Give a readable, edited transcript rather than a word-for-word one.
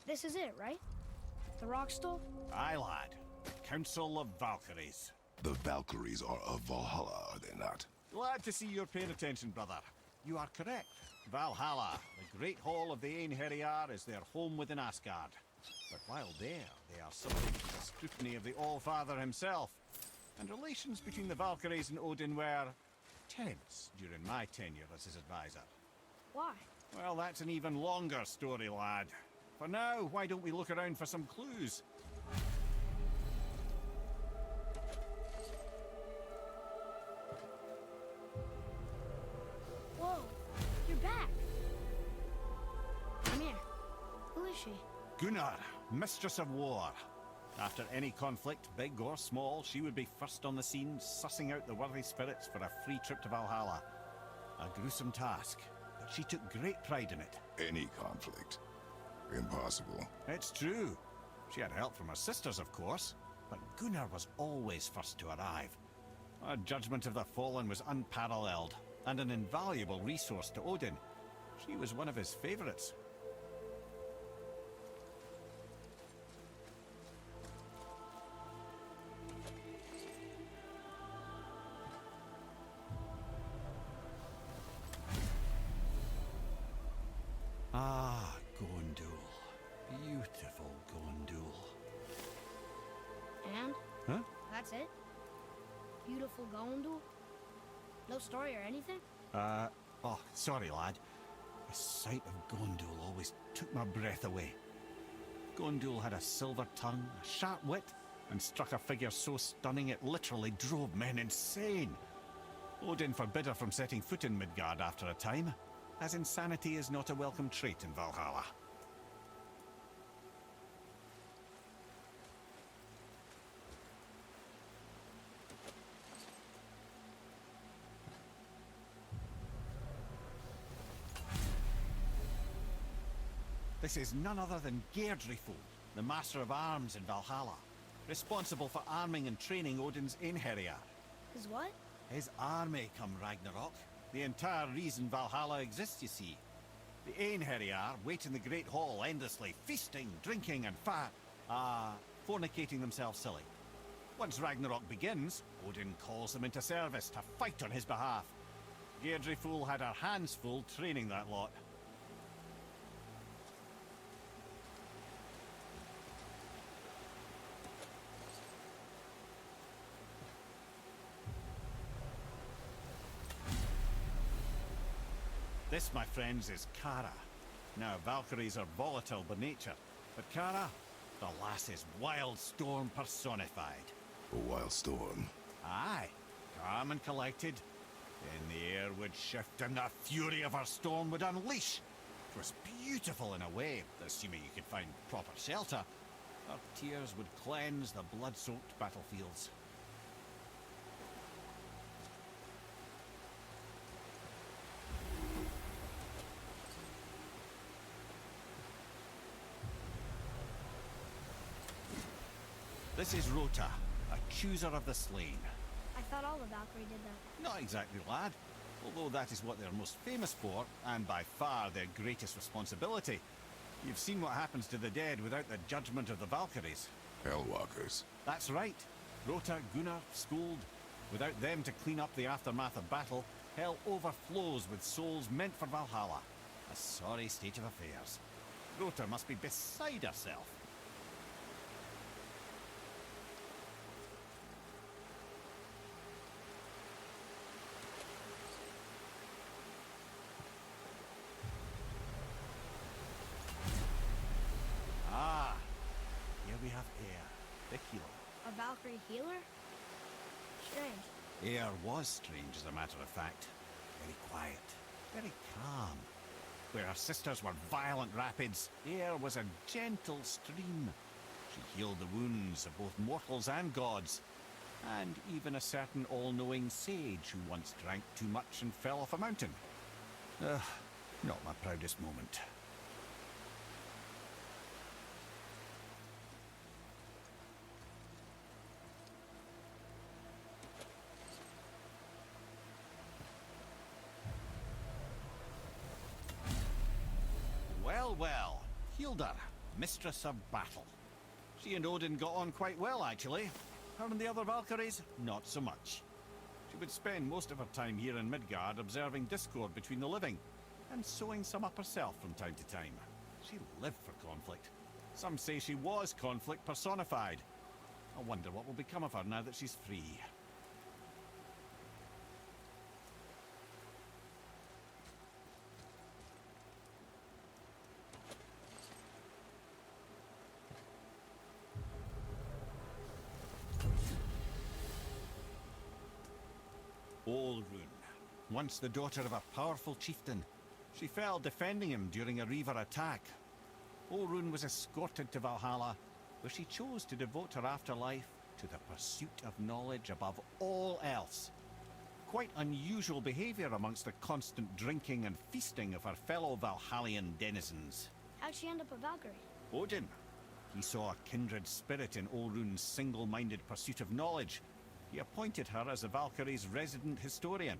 This is it, right? The rock stool? Aye, lad. Council of Valkyries. The Valkyries are of Valhalla, are they not? Glad to see you're paying attention, brother. You are correct. Valhalla, the great hall of the Einherjar, is their home within Asgard. But while there, they are subject to the scrutiny of the All-Father himself. And relations between the Valkyries and Odin were tense during my tenure as his advisor. Why? Well, that's an even longer story, lad. For now, why don't we look around for some clues? Whoa, you're back. Come here. Who is she? Gunnar, Mistress of War. After any conflict, big or small, she would be first on the scene, sussing out the worthy spirits for a free trip to Valhalla. A gruesome task, but she took great pride in it. Any conflict. Impossible. It's true. She had help from her sisters, of course, but Gunnar was always first to arrive. Her judgment of the fallen was unparalleled, and an invaluable resource to Odin. She was one of his favorites. Ah, Gondul. Beautiful Gondul. And? Huh? That's it? Beautiful Gondul? No story or anything? Oh, sorry, lad. The sight of Gondul always took my breath away. Gondul had a silver tongue, a sharp wit, and struck a figure so stunning it literally drove men insane. Odin forbid her from setting foot in Midgard after a time, as insanity is not a welcome trait in Valhalla. This is none other than Geirdriful, the Master of Arms in Valhalla, responsible for arming and training Odin's Einherjar. His what? His army come Ragnarok. The entire reason Valhalla exists, you see. The Einherjar wait in the Great Hall endlessly, feasting, drinking, and fornicating themselves silly. Once Ragnarok begins, Odin calls them into service to fight on his behalf. Geirdriful had her hands full training that lot. This, my friends, is Kara. Now, Valkyries are volatile by nature, but Kara, the lass is wild storm personified. A wild storm. Aye, calm and collected. Then the air would shift and the fury of her storm would unleash. It was beautiful in a way, assuming you could find proper shelter. Her tears would cleanse the blood-soaked battlefields. This is Rota, accuser of the slain. I thought all the Valkyrie did that. Not exactly, lad. Although that is what they're most famous for, and by far their greatest responsibility. You've seen what happens to the dead without the judgment of the Valkyries. Hellwalkers. That's right. Rota, Gunnar, Skuld. Without them to clean up the aftermath of battle, hell overflows with souls meant for Valhalla. A sorry state of affairs. Rota must be beside herself. Ah, here we have Air, the healer. A Valkyrie healer? Strange. Air was strange, as a matter of fact. Very quiet, very calm. Where her sisters were violent rapids, Air was a gentle stream. She healed the wounds of both mortals and gods, and even a certain all-knowing sage who once drank too much and fell off a mountain. Not my proudest moment. Well, healed her. mistress of battle. She and Odin got on quite well, actually. Her and the other Valkyries, not so much. She would spend most of her time here in Midgard observing discord between the living, and sewing some up herself from time to time. She lived for conflict. Some say she was conflict personified. I wonder what will become of her now that she's free. Olrun, once the daughter of a powerful chieftain. She fell defending him during a Reaver attack. Olrun was escorted to Valhalla, where she chose to devote her afterlife to the pursuit of knowledge above all else. Quite unusual behavior amongst the constant drinking and feasting of her fellow Valhallian denizens. How'd she end up a Valkyrie? Odin. He saw a kindred spirit in Olrun's single-minded pursuit of knowledge. He appointed her as the Valkyrie's resident historian.